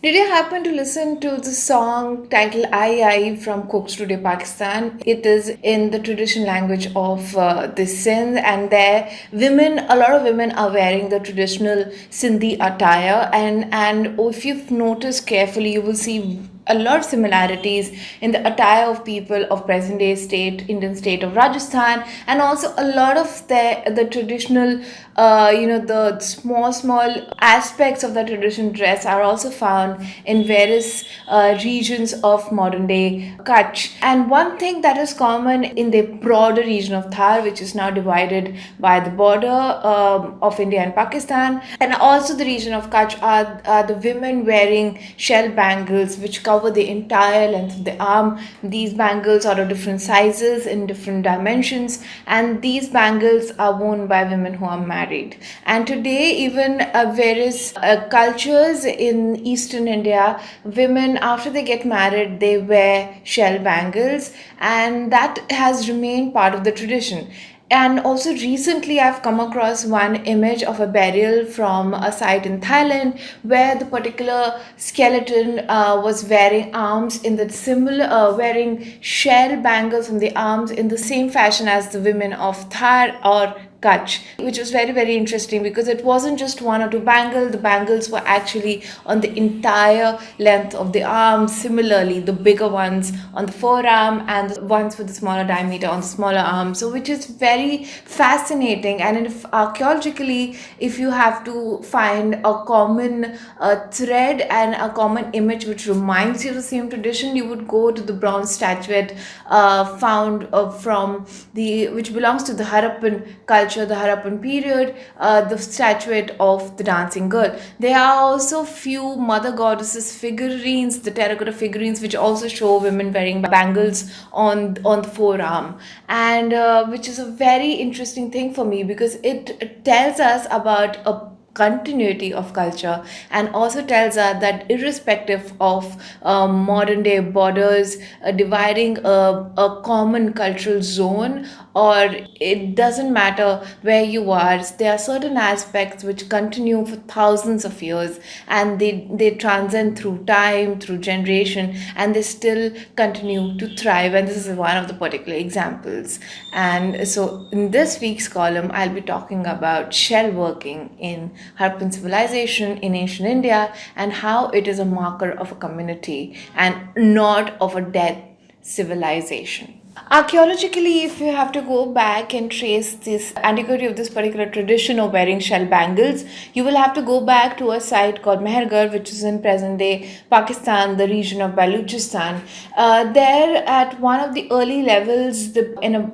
Did you happen to listen to the song titled I from Coke Studio Pakistan? It is in the traditional language of the Sindh, and there a lot of women are wearing the traditional Sindhi attire, and if you've noticed carefully, you will see a lot of similarities in the attire of people of present day Indian state of Rajasthan, and also a lot of the traditional, the small aspects of the traditional dress are also found in various regions of modern day Kutch. And one thing that is common in the broader region of Thar, which is now divided by the border of India and Pakistan, and also the region of Kutch, are the women wearing shell bangles which cover the entire length of the arm. These bangles are of different sizes in different dimensions, and these bangles are worn by women who are married. And today, even various cultures in eastern India, women after they get married, they wear shell bangles, and that has remained part of the tradition. And also, recently, I've come across one image of a burial from a site in Thailand where the particular skeleton was wearing arms in the similar, wearing shell bangles on the arms in the same fashion as the women of Thar or Kutch, which was very, very interesting because it wasn't just one or two bangles. The bangles were actually on the entire length of the arm. Similarly, the bigger ones on the forearm and the ones with the smaller diameter on the smaller arm. So, which is very fascinating. And if archaeologically, if you have to find a common thread and a common image which reminds you of the same tradition, you would go to the bronze statuette found from which belongs to the Harappan culture, the Harappan period, the statuette of the dancing girl. There are also few mother goddesses figurines, the terracotta figurines, which also show women wearing bangles on the forearm, and which is a very interesting thing for me because it tells us about a continuity of culture, and also tells us that irrespective of modern day borders dividing a common cultural zone, or it doesn't matter where you are, there are certain aspects which continue for thousands of years, and they transcend through time, through generation, and they still continue to thrive. And this is one of the particular examples. And so in this week's column, I'll be talking about shell working in Harappan civilization in ancient India, and how it is a marker of a community and not of a dead civilization. Archaeologically, if you have to go back and trace this antiquity of this particular tradition of wearing shell bangles, you will have to go back to a site called Mehergarh, which is in present day Pakistan, the region of Balochistan. There, at one of the early levels,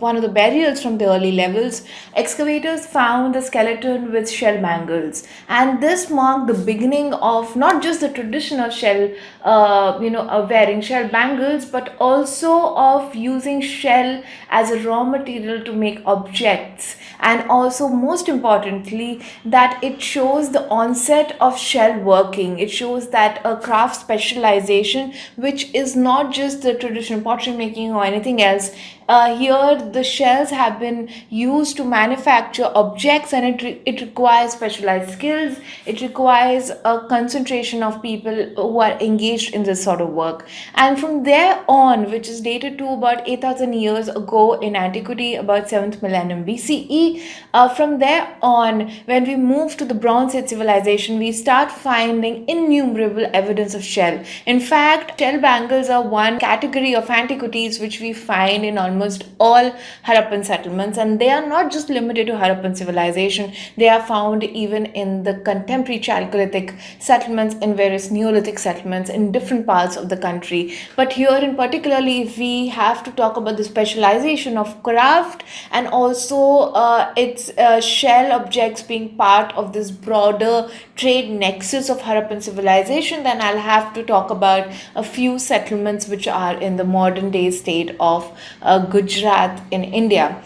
one of the burials from the early levels, excavators found a skeleton with shell bangles, and this marked the beginning of not just the tradition of wearing shell bangles, but also of using shell as a raw material to make objects. And also, most importantly, that it shows the onset of shell working. It shows that a craft specialization, which is not just the traditional pottery making or anything else. Here, the shells have been used to manufacture objects, and it requires specialized skills. It requires a concentration of people who are engaged in this sort of work. And from there on, which is dated to about 8,000 years ago in antiquity, about 7th millennium BCE, from there on, when we move to the Bronze Age civilization, we start finding innumerable evidence of shell. In fact, shell bangles are one category of antiquities which we find in almost all Harappan settlements, and they are not just limited to Harappan civilization. They are found even in the contemporary Chalcolithic settlements, in various Neolithic settlements in different parts of the country. But here in particularly, if we have to talk about the specialization of craft, and also its shell objects being part of this broader trade nexus of Harappan civilization, then I'll have to talk about a few settlements which are in the modern day state of Gujarat in India.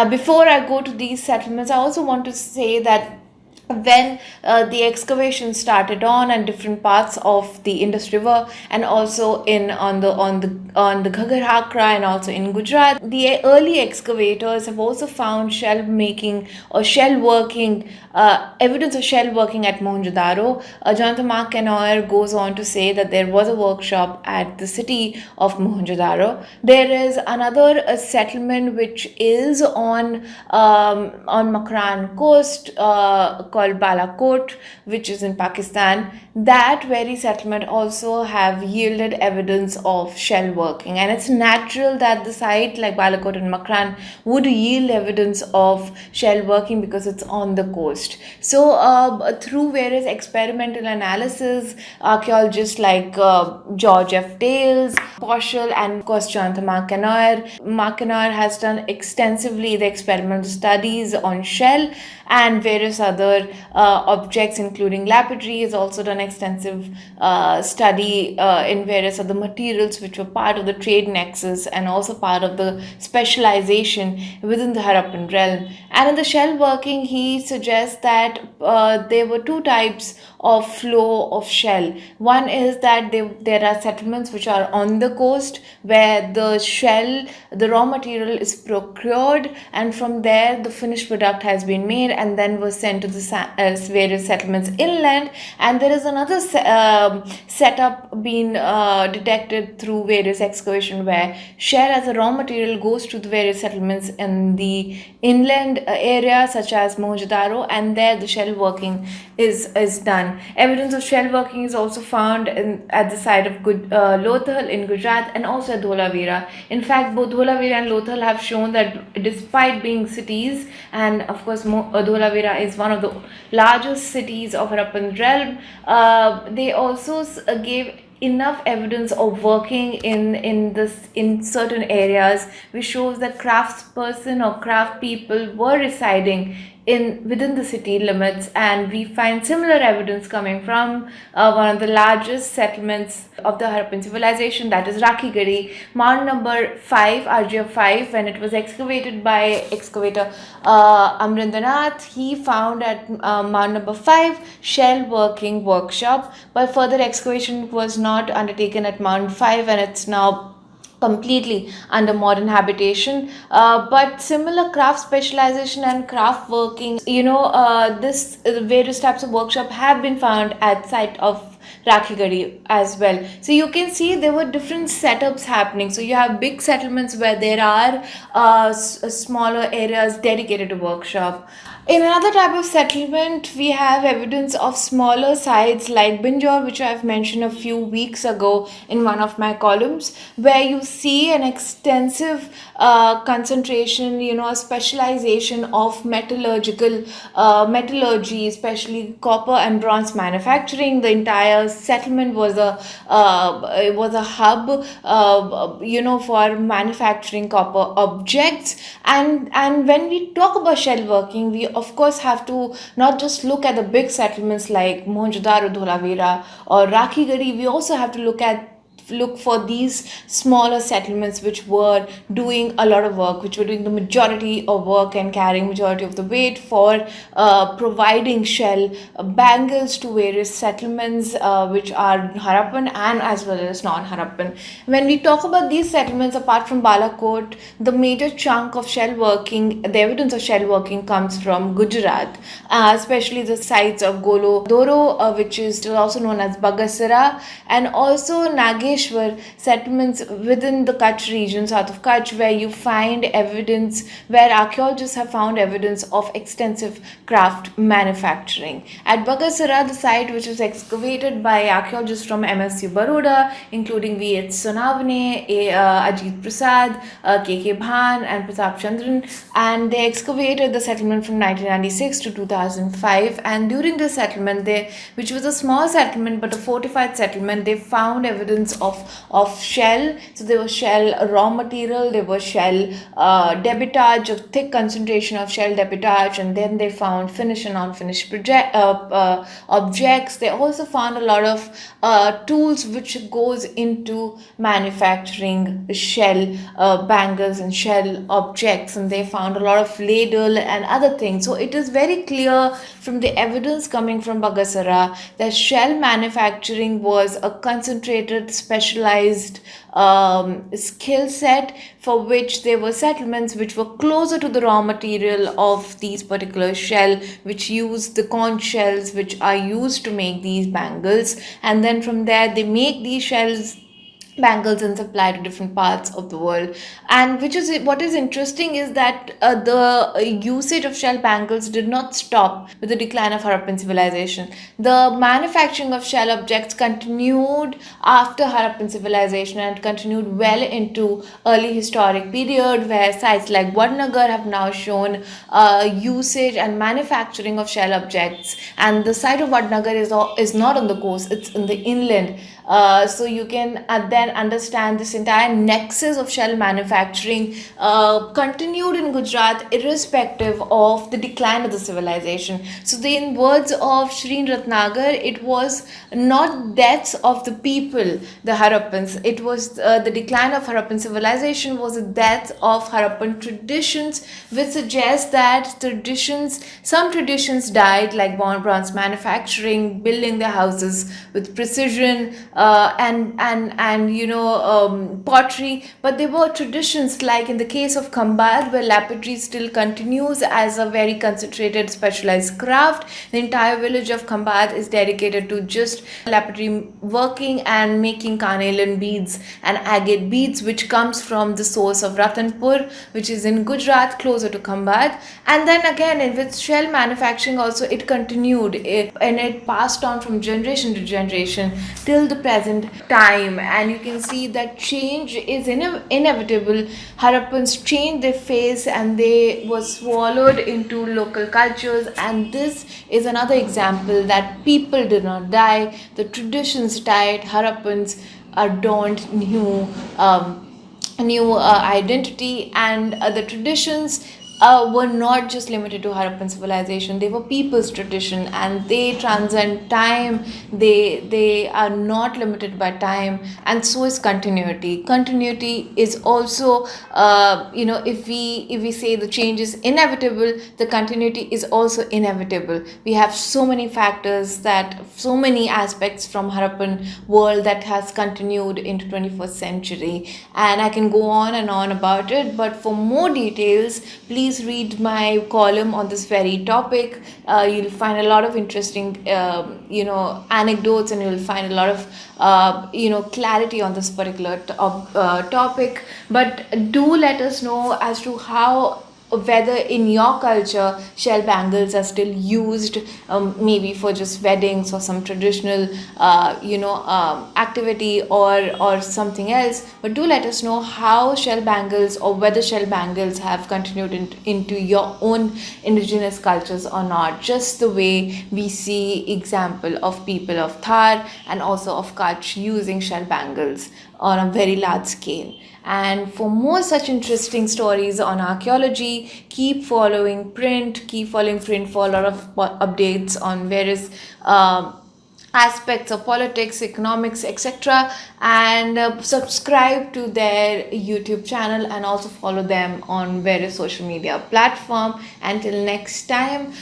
Before I go to these settlements, I also want to say that when the excavation started on and different parts of the Indus River, and also in on the Ghaggar Hakra and also in Gujarat, the early excavators have also found shell making or shell working, evidence of shell working at Mohenjo-daro. Jonathan Mark Canoyer goes on to say that there was a workshop at the city of Mohenjo-daro. There is another settlement which is on Makran coast, called Balakot, which is in Pakistan. That very settlement also have yielded evidence of shell working, and it's natural that the site like Balakot and Makran would yield evidence of shell working because it's on the coast. So, through various experimental analysis, archaeologists like George F. Dales, Poschel, and of course Jonathan Mark Canoyer. Mark Canoyer has done extensively the experimental studies on shell and various other objects, including lapidary. Has also done extensive study in various other materials which were part of the trade nexus and also part of the specialization within the Harappan realm. And in the shell working, he suggests that there were two types of flow of shell. One is that there are settlements which are on the coast where the shell, the raw material is procured, and from there the finished product has been made and then was sent to the various settlements inland. And there is another setup being detected through various excavation where shell as a raw material goes to the various settlements in the inland area such as Mohenjo-daro, and there the shell working is done. Evidence of shell working is also found at the site of Lothal in Gujarat and also at Dholavira. In fact, both Dholavira and Lothal have shown that despite being cities, and of course Dholavira is one of the largest cities of Harappan realm, they also gave enough evidence of working in certain areas, which shows that craftsperson or craft people were residing within the city limits. And we find similar evidence coming from one of the largest settlements of the Harappan civilization, that is Rakhigari. Mound number 5, RGF 5, when it was excavated by excavator Amrindranath, he found at mound number 5 shell working workshop, but further excavation was not undertaken at mound 5, and it's now completely under modern habitation. But similar craft specialization and craft working, this various types of workshop have been found at site of Rakhigari as well. So you can see there were different setups happening. So you have big settlements where there are smaller areas dedicated to workshop. In another type of settlement, we have evidence of smaller sites like Binjore, which I've mentioned a few weeks ago in one of my columns, where you see an extensive concentration, a specialization of metallurgy, especially copper and bronze manufacturing. The entire settlement was a hub, for manufacturing copper objects. And when we talk about shell working, we of course have to not just look at the big settlements like Mohenjo-daro, Dholavira or Rakhigari. We also have to look for these smaller settlements which were doing a lot of work, which were doing the majority of work and carrying majority of the weight for providing shell bangles to various settlements which are Harappan and as well as non-Harappan. When we talk about these settlements, apart from Balakot, the major chunk of shell working, the evidence of shell working comes from Gujarat, especially the sites of Golo Doro, which is also known as Bagasara, and also Nageshwar settlements within the Kutch region, south of Kutch, where you find evidence, where archaeologists have found evidence of extensive craft manufacturing. At Bagasara, the site which was excavated by archaeologists from MSU Baroda, including V.H. Sonavane, Ajit Prasad, K.K. Bhan, and Pratap Chandran, and they excavated the settlement from 1996 to 2005. And during this settlement, which was a small settlement but a fortified settlement, they found evidence of shell. So there was shell raw material, there was shell debitage, a thick concentration of shell debitage, and then they found finished and non-finished objects. They also found a lot of tools which goes into manufacturing shell bangles and shell objects, and they found a lot of ladle and other things. So it is very clear from the evidence coming from Bagasara that shell manufacturing was a concentrated, specialized skill set for which there were settlements which were closer to the raw material of these particular shell, which use the conch shells which are used to make these bangles, and then from there they make these shells bangles and supply to different parts of the world. And which is what is interesting is that the usage of shell bangles did not stop with the decline of Harappan civilization. The manufacturing of shell objects continued after Harappan civilization and continued well into early historic period, where sites like Vadnagar have now shown usage and manufacturing of shell objects. And the site of Vadnagar is not on the coast, it's in the inland. So you can then understand this entire nexus of shell manufacturing continued in Gujarat irrespective of the decline of the civilization. So in words of Shri Ratnagar, it was not deaths of the people, the Harappans. It was the decline of Harappan civilization was the death of Harappan traditions, which suggests that some traditions died, like bronze manufacturing, building their houses with precision, and pottery. But there were traditions like in the case of Khambhat, where lapidary still continues as a very concentrated specialized craft. The entire village of Khambhat is dedicated to just lapidary working and making carnelian beads and agate beads, which comes from the source of Ratanpur, which is in Gujarat, closer to Khambhat. And then again with shell manufacturing also, it continued and it passed on from generation to generation till the present time. And you can see that change is inevitable. Harappans changed their face and they were swallowed into local cultures, and this is another example that people did not die, the traditions died. Harappans adorned new identity, and the traditions were not just limited to Harappan civilization. They were people's tradition, and they transcend time. They are not limited by time, and so is continuity. Continuity is also, if we say the change is inevitable, the continuity is also inevitable. We have so many factors, so many aspects from Harappan world that has continued into 21st century, and I can go on and on about it. But for more details, please read my column on this very topic. You'll find a lot of interesting anecdotes, and you'll find a lot of clarity on this particular topic. But do let us know as to whether in your culture shell bangles are still used, maybe for just weddings or some traditional activity or something else. But do let us know how shell bangles, or whether shell bangles have continued into your own indigenous cultures or not, just the way we see example of people of Thar and also of Kutch using shell bangles on a very large scale. And for more such interesting stories on archaeology, keep following Print for a lot of updates on various aspects of politics, economics, etc. And subscribe to their YouTube channel, and also follow them on various social media platforms. Until next time,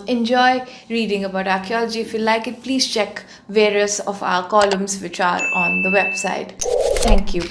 enjoy reading about archaeology. If you like it, please check various of our columns which are on the website. Thank you.